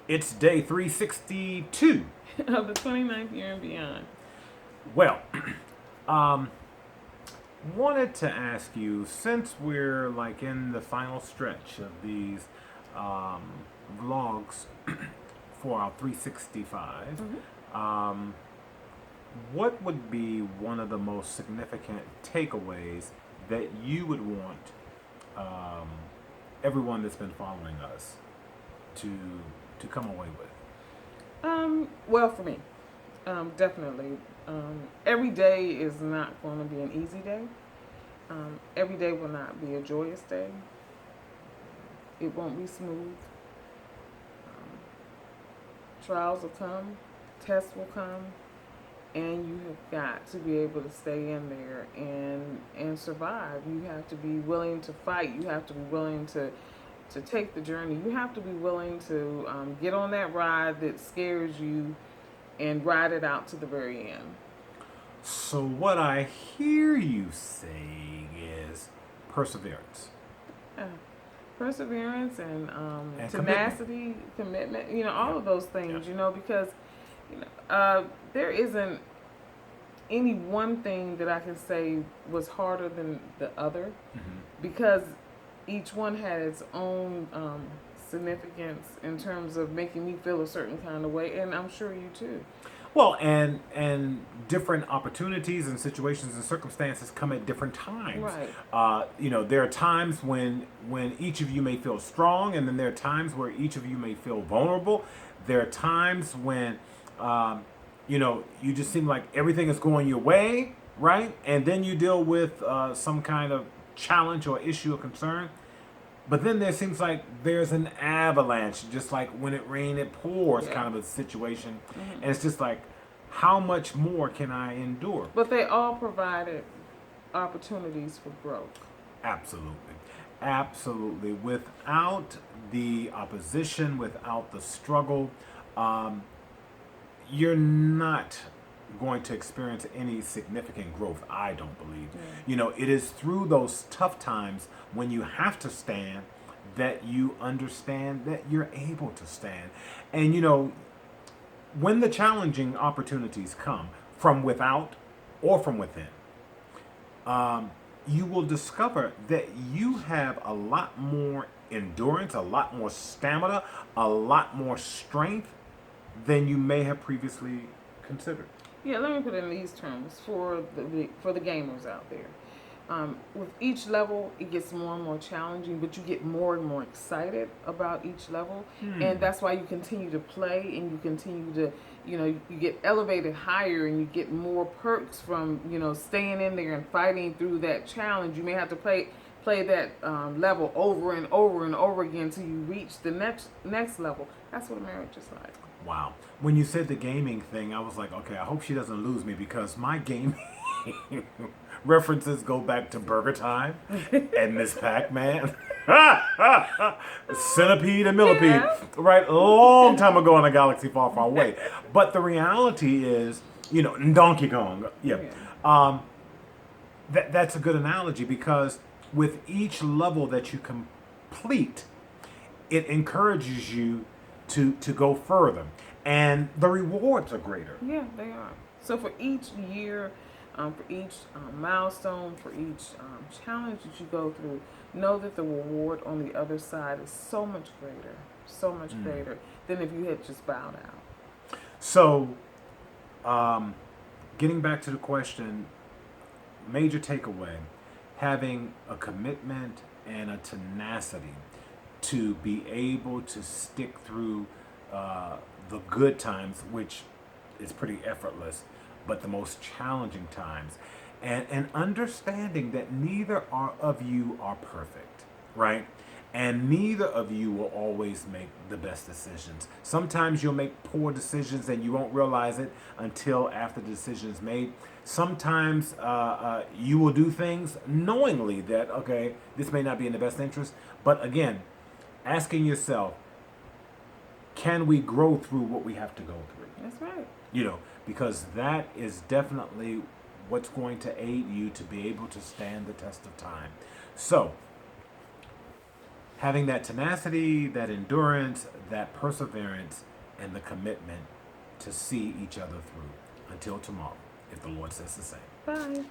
It's day 362. Of the 29th year and beyond. Well, um, wanted to ask you, since we're like in the final stretch of these um, vlogs for our 365, um, what would be one of the most significant takeaways that you would want um, everyone that's been following us to come away with? Well, for me, definitely. Every day is not going to be an easy day. Every day will not be a joyous day. It won't be smooth. Um, Trials will come, tests will come, and you have got to be able to stay in there and survive. You have to be willing to fight. You have to be willing to take the journey. You have to be willing to get on that ride that scares you and ride it out to the very end. So, what I hear you saying is perseverance Uh, Perseverance and and commitment. tenacity, commitment, all Yep. of those Yep. things, because there isn't any one thing that I can say was harder than the other Hmm. because each one had its own significance in terms of making me feel a certain kind of way, and I'm sure you too. Well, and different opportunities and situations and circumstances come at different times. Right. There are times when each of you may feel strong, and then there are times where each of you may feel vulnerable. There are times when you just seem like everything is going your way, right? And then you deal with some kind of challenge or issue or concern. But then there seems like there's an avalanche, just like when it rains, it pours Yeah. kind of a situation. Hmm. And it's just like, how much more can I endure? But they all provided opportunities for growth. Absolutely. Absolutely. Without the opposition, without the struggle, um, you're not going to experience any significant growth, I don't believe. Yeah. It is through those tough times when you have to stand that you understand that you're able to stand. And when the challenging opportunities come from without or from within, you will discover that you have a lot more endurance, a lot more stamina, a lot more strength than you may have previously considered. Yeah, let me put it in these terms for the gamers out there. With each level, it gets more and more challenging, but you get more and more excited about each level, and that's why you continue to play and you continue to, you get elevated higher and you get more perks from staying in there and fighting through that challenge. You may have to play that level over and over and over again until you reach the next level. That's what a marriage is like. Wow. When you said the gaming thing, I was like, okay, I hope she doesn't lose me because my gaming references go back to Burger Time and Miss Pac-Man. Centipede and Millipede. Yeah. Right? A long time ago in a galaxy far, far away. But the reality is, and Donkey Kong. Yeah. Yeah. Um, that's a good analogy because with each level that you complete, it encourages you to go further, and the rewards are greater. Yeah, they are. So for each year, for each milestone, for each challenge that you go through, know that the reward on the other side is so much greater than if you had just bowed out. So, getting back to the question, major takeaway: having a commitment and a tenacity to be able to stick through the good times, which is pretty effortless, but the most challenging times, and understanding that neither of you are perfect, right? And neither of you will always make the best decisions. Sometimes you'll make poor decisions and you won't realize it until after the decision is made. Sometimes you will do things knowingly that, okay, this may not be in the best interest. But again, asking yourself, can we grow through what we have to go through? That's right. Because that is definitely what's going to aid you to be able to stand the test of time. So, having that tenacity, that endurance, that perseverance, and the commitment to see each other through until tomorrow, if the Lord says the same. Bye.